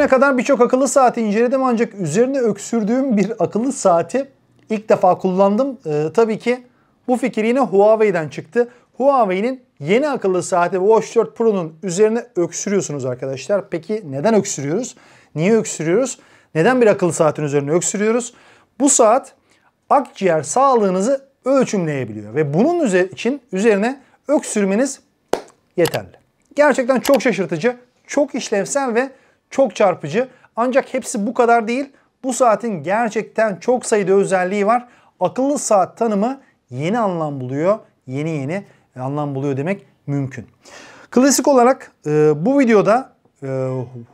Bugüne kadar birçok akıllı saati inceledim ancak üzerine öksürdüğüm bir akıllı saati ilk defa kullandım. Tabii ki bu fikir yine Huawei'den çıktı. Huawei'nin yeni akıllı saati Watch 4 Pro'nun üzerine öksürüyorsunuz arkadaşlar. Peki neden öksürüyoruz? Niye öksürüyoruz? Neden bir akıllı saatin üzerine öksürüyoruz? Bu saat akciğer sağlığınızı ölçümleyebiliyor ve bunun için üzerine öksürmeniz yeterli. Gerçekten çok şaşırtıcı, çok işlevsel ve çok çarpıcı. Ancak hepsi bu kadar değil. Bu saatin gerçekten çok sayıda özelliği var. Akıllı saat tanımı yeni anlam buluyor. Yeni anlam buluyor demek mümkün. Klasik olarak bu videoda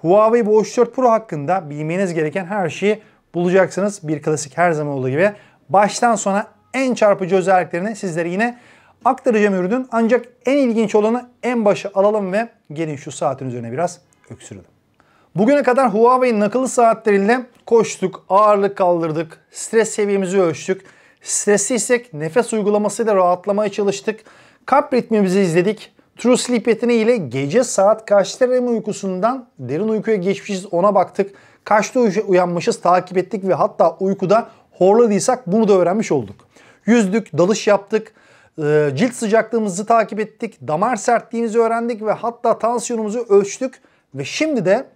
Huawei Watch 4 Pro hakkında bilmeniz gereken her şeyi bulacaksınız. Bir klasik her zaman olduğu gibi. Baştan sona en çarpıcı özelliklerini sizlere yine aktaracağım ürünün. Ancak en ilginç olanı en başa alalım ve gelin şu saatin üzerine biraz öksürelim. Bugüne kadar Huawei'nin akıllı saatleriyle koştuk, ağırlık kaldırdık, stres seviyemizi ölçtük. Stresliysek nefes uygulamasıyla rahatlamaya çalıştık. Kalp ritmimizi izledik. True Sleep yeteneği ile gece saat kaçta REM uykusundan derin uykuya geçmişiz ona baktık. Kaçta uyanmışız takip ettik ve hatta uykuda horladıysak bunu da öğrenmiş olduk. Yüzdük, dalış yaptık, cilt sıcaklığımızı takip ettik, damar sertliğimizi öğrendik ve hatta tansiyonumuzu ölçtük. Ve şimdi de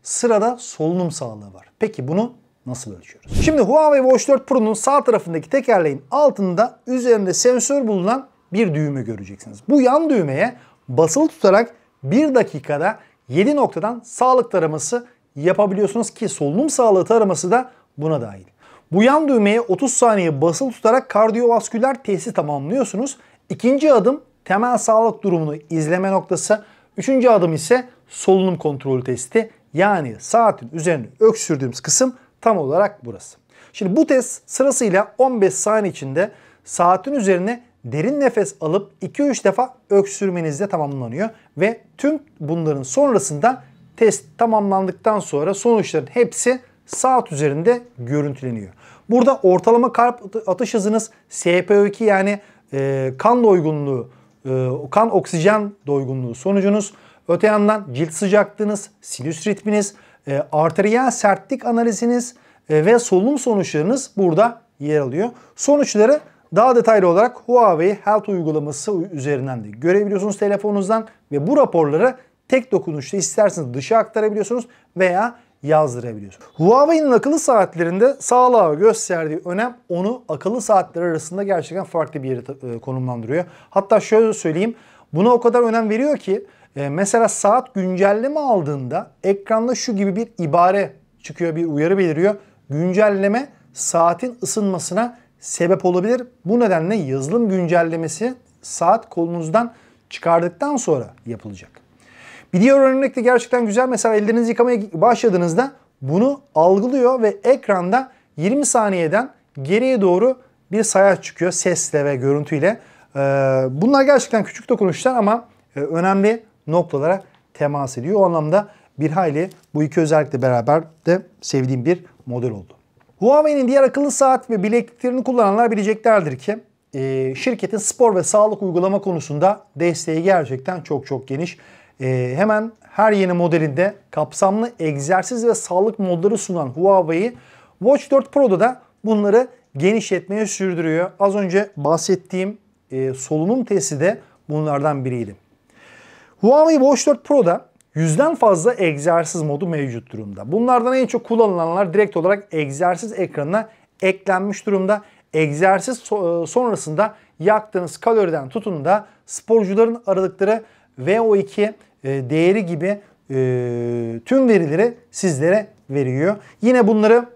sırada solunum sağlığı var. Peki bunu nasıl ölçüyoruz? Şimdi Huawei Watch 4 Pro'nun sağ tarafındaki tekerleğin altında üzerinde sensör bulunan bir düğme göreceksiniz. Bu yan düğmeye basılı tutarak 1 dakikada 7 noktadan sağlık taraması yapabiliyorsunuz ki solunum sağlığı taraması da buna dahil. Bu yan düğmeye 30 saniye basılı tutarak kardiyovasküler testi tamamlıyorsunuz. İkinci adım temel sağlık durumunu izleme noktası. Üçüncü adım ise solunum kontrolü testi. Yani saatin üzerine öksürdüğümüz kısım tam olarak burası. Şimdi bu test sırasıyla 15 saniye içinde saatin üzerine derin nefes alıp 2-3 defa öksürmenizle tamamlanıyor. Ve tüm bunların sonrasında test tamamlandıktan sonra sonuçların hepsi saat üzerinde görüntüleniyor. Burada ortalama kalp atış hızınız, SpO2 yani kan doygunluğu, kan oksijen doygunluğu sonucunuz, öte yandan cilt sıcaklığınız, sinüs ritminiz, arteriyel sertlik analiziniz ve solunum sonuçlarınız burada yer alıyor. Sonuçları daha detaylı olarak Huawei Health uygulaması üzerinden de görebiliyorsunuz telefonunuzdan ve bu raporları tek dokunuşta isterseniz dışa aktarabiliyorsunuz veya yazdırabiliyorsunuz. Huawei'nin akıllı saatlerinde sağlığa gösterdiği önem onu akıllı saatler arasında gerçekten farklı bir yere konumlandırıyor. Hatta şöyle söyleyeyim, buna o kadar önem veriyor ki mesela saat güncelleme aldığında ekranda şu gibi bir ibare çıkıyor, bir uyarı beliriyor. Güncelleme saatin ısınmasına sebep olabilir. Bu nedenle yazılım güncellemesi saat kolunuzdan çıkardıktan sonra yapılacak. Bir diğer örnek de gerçekten güzel. Mesela ellerinizi yıkamaya başladığınızda bunu algılıyor ve ekranda 20 saniyeden geriye doğru bir sayaç çıkıyor sesle ve görüntüyle. Bunlar gerçekten küçük dokunuşlar ama önemli noktalara temas ediyor. O anlamda bir hayli bu iki özellikle beraber de sevdiğim bir model oldu. Huawei'nin diğer akıllı saat ve bilekliklerini kullananlar bileceklerdir ki şirketin spor ve sağlık uygulama konusunda desteği gerçekten çok geniş. Hemen her yeni modelinde kapsamlı egzersiz ve sağlık modları sunan Huawei Watch 4 Pro'da da bunları genişletmeye sürdürüyor. Az önce bahsettiğim solunum testi de bunlardan biriydi. Huawei Watch 4 Pro'da 100'den fazla egzersiz modu mevcut durumda. Bunlardan en çok kullanılanlar direkt olarak egzersiz ekranına eklenmiş durumda. Egzersiz sonrasında yaktığınız kaloriden tutun da sporcuların aradıkları VO2 değeri gibi tüm verileri sizlere veriyor. Yine bunları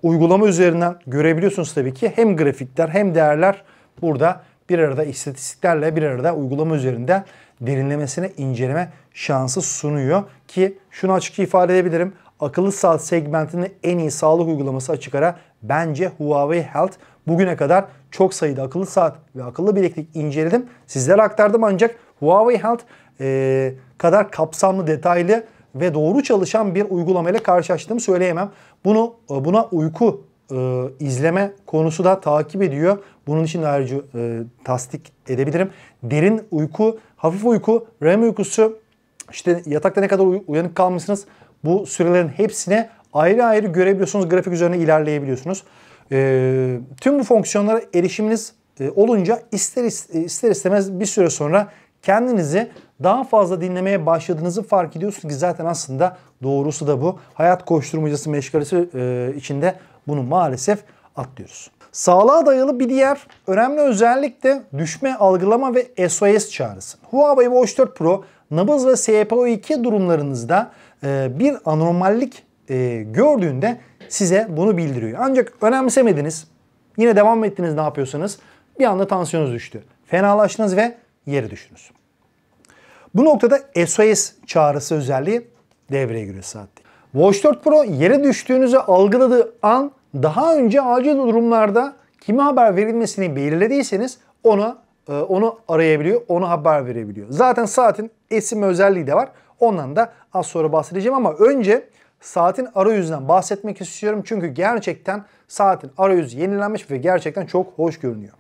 uygulama üzerinden görebiliyorsunuz tabii ki. Hem grafikler hem değerler burada bir arada istatistiklerle bir arada uygulama üzerinde derinlemesine inceleme şansı sunuyor. Ki şunu açıkça ifade edebilirim. Akıllı saat segmentinin en iyi sağlık uygulaması açık ara bence Huawei Health. Bugüne kadar çok sayıda akıllı saat ve akıllı bileklik inceledim. Sizlere aktardım ancak Huawei Health kadar kapsamlı, detaylı ve doğru çalışan bir uygulamayla karşılaştığımı söyleyemem. Buna uyku izleme konusu da takip ediyor. Bunun için de ayrıca tasdik edebilirim. Derin uyku, hafif uyku, REM uykusu, işte yatakta ne kadar uyanık kalmışsınız. bu sürelerin hepsine ayrı ayrı görebiliyorsunuz. Grafik üzerine ilerleyebiliyorsunuz. Tüm bu fonksiyonlara erişiminiz olunca ister istemez bir süre sonra kendinizi daha fazla dinlemeye başladığınızı fark ediyorsunuz ki zaten aslında doğrusu da bu. Hayat koşturmacası meşgalesi içinde bunu maalesef atlıyoruz. Sağlığa dayalı bir diğer önemli özellik de düşme algılama ve SOS çağrısı. Huawei Watch 4 Pro nabız ve SpO2 durumlarınızda bir anormallik gördüğünde size bunu bildiriyor. Ancak önemsemediniz, yine devam ettiniz ne yapıyorsanız bir anda tansiyonunuz düştü. Fenalaştınız ve yere düştünüz. Bu noktada SOS çağrısı özelliği devreye giriyor saatte. Watch 4 Pro yere düştüğünüzü algıladığı an daha önce acil durumlarda kime haber verilmesini belirlediyseniz onu arayabiliyor, onu haber verebiliyor. Zaten saatin esim özelliği de var. Ondan da az sonra bahsedeceğim ama önce saatin arayüzünden bahsetmek istiyorum. Çünkü gerçekten saatin arayüzü yenilenmiş ve gerçekten çok hoş görünüyor.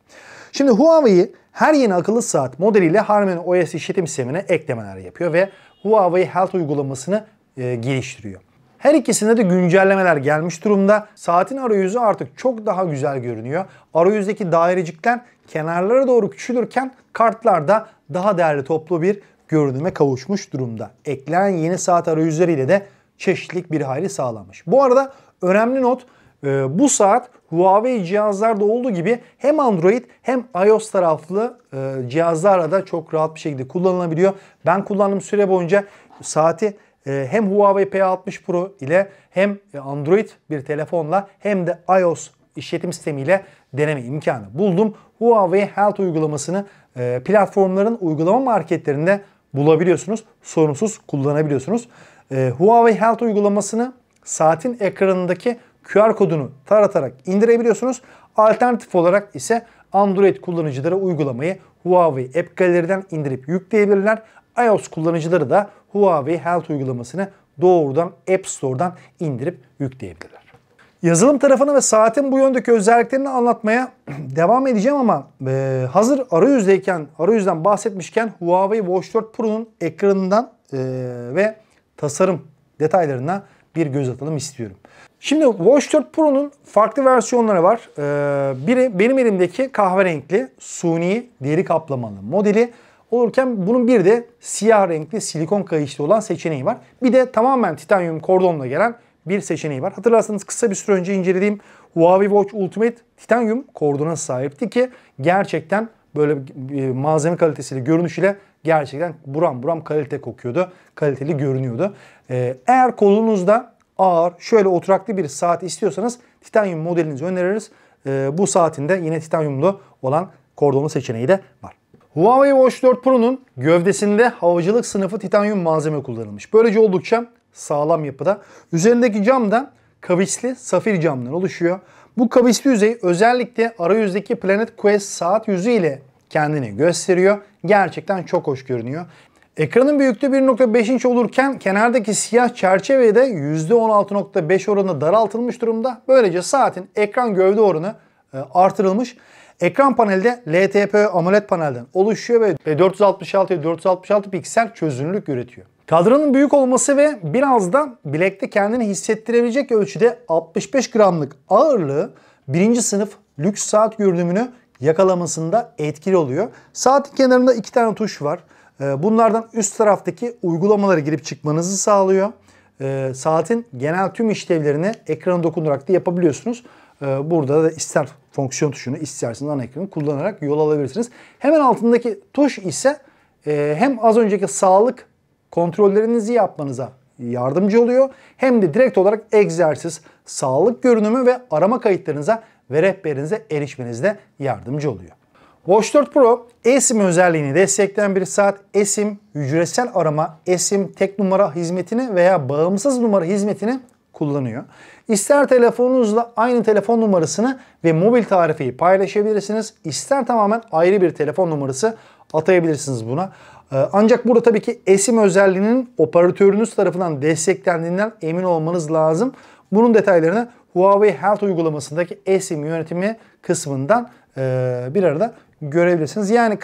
Şimdi Huawei her yeni akıllı saat modeliyle Harmony OS işletim sistemine eklemeler yapıyor ve Huawei Health uygulamasını geliştiriyor. Her ikisinde de güncellemeler gelmiş durumda. Saatin arayüzü artık çok daha güzel görünüyor. Arayüzdeki dairecikler kenarlara doğru küçülürken kartlar da daha değerli toplu bir görünüme kavuşmuş durumda. Eklenen yeni saat arayüzleriyle de çeşitlilik bir hayli sağlanmış. Bu arada önemli not, bu saat Huawei cihazlarda olduğu gibi hem Android hem iOS taraflı cihazlarla da çok rahat bir şekilde kullanılabiliyor. Ben kullandığım süre boyunca saati hem Huawei P60 Pro ile hem Android bir telefonla hem de iOS işletim sistemiyle deneme imkanı buldum. Huawei Health uygulamasını platformların uygulama marketlerinde bulabiliyorsunuz. Sorunsuz kullanabiliyorsunuz. Huawei Health uygulamasını saatin ekranındaki QR kodunu taratarak indirebiliyorsunuz. Alternatif olarak ise Android kullanıcıları uygulamayı Huawei App Gallery'den indirip yükleyebilirler. iOS kullanıcıları da Huawei Health uygulamasını doğrudan App Store'dan indirip yükleyebilirler. Yazılım tarafını ve saatin bu yöndeki özelliklerini anlatmaya devam edeceğim ama hazır arayüzden bahsetmişken Huawei Watch 4 Pro'nun ekranından ve tasarım detaylarına bir göz atalım istiyorum. Şimdi Watch 4 Pro'nun farklı versiyonları var. Biri benim elimdeki kahverenkli suni deri kaplamalı modeli olurken bunun bir de siyah renkli silikon kayışlı olan seçeneği var. Bir de tamamen titanyum kordonla gelen bir seçeneği var. Hatırlarsanız kısa bir süre önce incelediğim Huawei Watch Ultimate titanyum kordona sahipti ki gerçekten böyle malzeme kalitesiyle, görünüşüyle gerçekten buram buram kalite kokuyordu. Kaliteli görünüyordu. Eğer kolunuzda ağır, şöyle oturaklı bir saat istiyorsanız titanyum modelinizi öneririz. Bu saatin de yine titanyumlu olan kordonlu seçeneği de var. Huawei Watch 4 Pro'nun gövdesinde havacılık sınıfı titanyum malzeme kullanılmış. Böylece oldukça sağlam yapıda. Üzerindeki cam da kavisli safir camdan oluşuyor. Bu kavisli yüzey özellikle arayüzdeki Planet Quest saat yüzü ile kendini gösteriyor. Gerçekten çok hoş görünüyor. Ekranın büyüklüğü 1.5 inç olurken kenardaki siyah çerçeve de %16.5 oranında daraltılmış durumda. Böylece saatin ekran gövde oranı artırılmış. Ekran paneli de LTPO AMOLED panelden oluşuyor ve 466x466 piksel çözünürlük üretiyor. Kadranın büyük olması ve biraz da bilekte kendini hissettirebilecek ölçüde 65 gramlık ağırlığı birinci sınıf lüks saat görünümünü yakalamasında etkili oluyor. Saatin kenarında 2 tane tuş var. Bunlardan üst taraftaki uygulamaları girip çıkmanızı sağlıyor. Saatin genel tüm işlevlerini ekrana dokunarak da yapabiliyorsunuz. Burada da ister fonksiyon tuşunu isterseniz ana ekranı kullanarak yol alabilirsiniz. Hemen altındaki tuş ise hem az önceki sağlık kontrollerinizi yapmanıza yardımcı oluyor. Hem de direkt olarak egzersiz, sağlık görünümü ve arama kayıtlarınıza ve rehberinize erişmenizde yardımcı oluyor. Watch 4 Pro eSIM özelliğini destekleyen bir saat. eSIM hücresel arama, eSIM tek numara hizmetini veya bağımsız numara hizmetini kullanıyor. İster telefonunuzla aynı telefon numarasını ve mobil tarifeyi paylaşabilirsiniz. İster tamamen ayrı bir telefon numarası atayabilirsiniz buna. Ancak burada tabii ki eSIM özelliğinin operatörünüz tarafından desteklendiğinden emin olmanız lazım. Bunun detaylarını Huawei Health uygulamasındaki eSIM yönetimi kısmından bir arada görebilirsiniz. Yani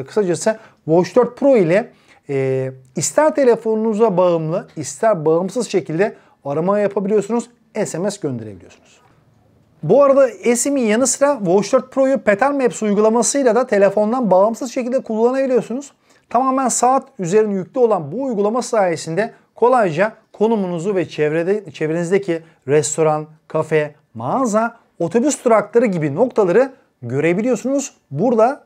kısacası Watch 4 Pro ile ister telefonunuza bağımlı, ister bağımsız şekilde arama yapabiliyorsunuz, SMS gönderebiliyorsunuz. Bu arada eSIM'in yanı sıra Watch 4 Pro'yu Petal Maps uygulamasıyla da telefondan bağımsız şekilde kullanabiliyorsunuz. Tamamen saat üzerine yüklü olan bu uygulama sayesinde kolayca konumunuzu ve çevrenizdeki restoran, kafe, mağaza, otobüs durakları gibi noktaları görebiliyorsunuz. Burada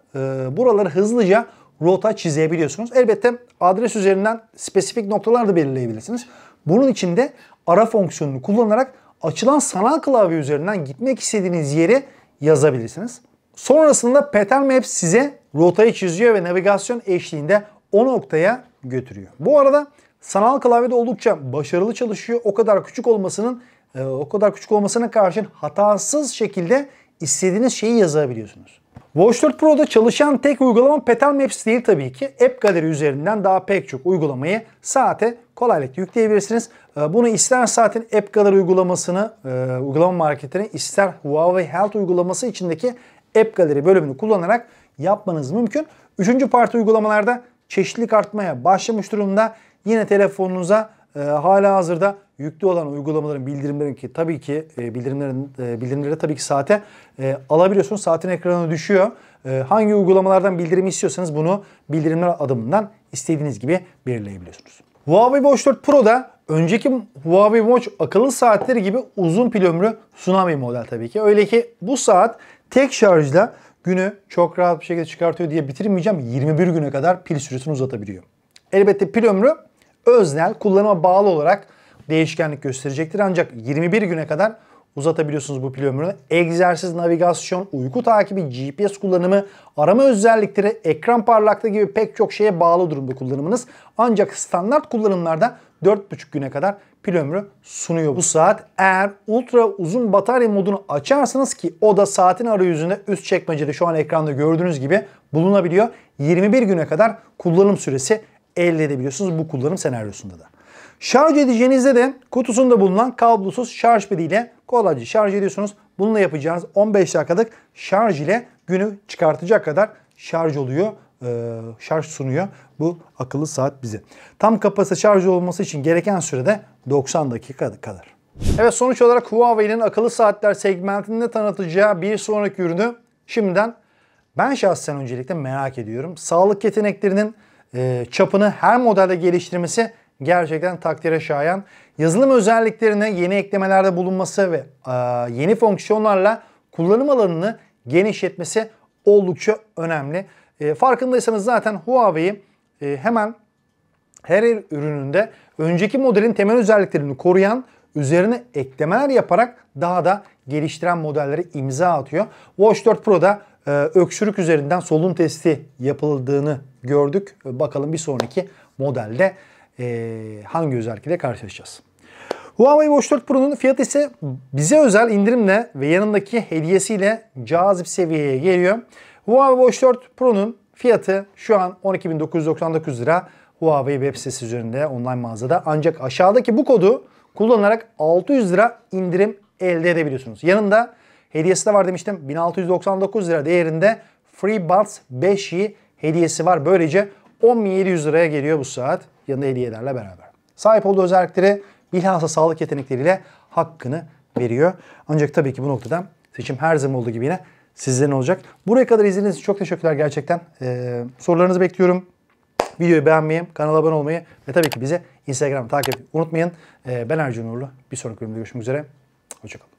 buraları hızlıca rota çizebiliyorsunuz. Elbette adres üzerinden spesifik noktalar da belirleyebilirsiniz. Bunun için de ara fonksiyonunu kullanarak açılan sanal klavye üzerinden gitmek istediğiniz yeri yazabilirsiniz. Sonrasında Petal Maps size rotayı çiziyor ve navigasyon eşliğinde o noktaya götürüyor. Bu arada sanal klavyede oldukça başarılı çalışıyor. O kadar küçük olmasına karşın hatasız şekilde istediğiniz şeyi yazabiliyorsunuz. Watch 4 Pro'da çalışan tek uygulama Petal Maps değil tabii ki. App Gallery üzerinden daha pek çok uygulamayı saate kolaylıkla yükleyebilirsiniz. Bunu ister saatin App Gallery uygulamasını, uygulama marketini, ister Huawei Health uygulaması içindeki App Gallery bölümünü kullanarak yapmanız mümkün. Üçüncü parti uygulamalarda çeşitlilik artmaya başlamış durumda. Yine telefonunuza hala hazırda yüklü olan uygulamaların bildirimlerini ki tabii ki bildirimleri tabii ki saate alabiliyorsunuz. Saatin ekranı düşüyor. Hangi uygulamalardan bildirim istiyorsanız bunu bildirimler adımından istediğiniz gibi belirleyebiliyorsunuz. Huawei Watch 4 Pro'da önceki Huawei Watch akıllı saatleri gibi uzun pil ömrü sunan bir model tabii ki. Öyle ki bu saat tek şarjla günü çok rahat bir şekilde çıkartıyor diye bitirmeyeceğim. 21 güne kadar pil süresini uzatabiliyor. Elbette pil ömrü öznel, kullanıma bağlı olarak değişkenlik gösterecektir. Ancak 21 güne kadar uzatabiliyorsunuz bu pil ömrünü. Egzersiz, navigasyon, uyku takibi, GPS kullanımı, arama özellikleri, ekran parlaklığı gibi pek çok şeye bağlı durumda kullanımınız. Ancak standart kullanımlarda 4,5 güne kadar pil ömrü sunuyor bu saat. Eğer ultra uzun batarya modunu açarsanız ki o da saatin arayüzünde üst çekmecede şu an ekranda gördüğünüz gibi bulunabiliyor. 21 güne kadar kullanım süresi elde edebiliyorsunuz bu kullanım senaryosunda da. Şarj edeceğinizde de kutusunda bulunan kablosuz şarj pedi ile kolayca şarj ediyorsunuz. Bununla yapacağınız 15 dakikalık şarj ile günü çıkartacak kadar şarj sunuyor bu akıllı saat bize. Tam kapasite şarj olması için gereken sürede 90 dakika kadar. Evet, sonuç olarak Huawei'nin akıllı saatler segmentinde tanıtacağı bir sonraki ürünü şimdiden ben şahsen öncelikle merak ediyorum. Sağlık yeteneklerinin çapını her modelde geliştirmesi gerçekten takdire şayan. Yazılım özelliklerine yeni eklemelerde bulunması ve yeni fonksiyonlarla kullanım alanını genişletmesi oldukça önemli. Farkındaysanız zaten Huawei hemen her ürününde önceki modelin temel özelliklerini koruyan, üzerine eklemeler yaparak daha da geliştiren modellere imza atıyor. Watch 4 Pro'da öksürük üzerinden solunum testi yapıldığını gördük. Bakalım bir sonraki modelde hangi özellikle karşılaşacağız. Huawei Watch 4 Pro'nun fiyatı ise bize özel indirimle ve yanındaki hediyesiyle cazip seviyeye geliyor. Huawei Watch 4 Pro'nun fiyatı şu an 12.999 lira Huawei web sitesi üzerinde online mağazada. Ancak aşağıdaki bu kodu kullanarak 600 lira indirim elde edebiliyorsunuz. Yanında hediyesi de var demiştim. 1699 lira değerinde FreeBuds 5i hediyesi var. Böylece 10.700 liraya geliyor bu saat yanında hediyelerle beraber. Sahip olduğu özellikleri bilhassa sağlık yetenekleriyle hakkını veriyor. Ancak tabii ki bu noktada seçim her zaman olduğu gibi yine sizlerin olacak. Buraya kadar izlediğiniz için çok teşekkürler gerçekten. Sorularınızı bekliyorum. Videoyu beğenmeyi, kanala abone olmayı ve tabii ki bizi Instagram'da takip etmeyi unutmayın. Ben Ercan Uğurlu. Bir sonraki bölümde görüşmek üzere. Hoşçakalın.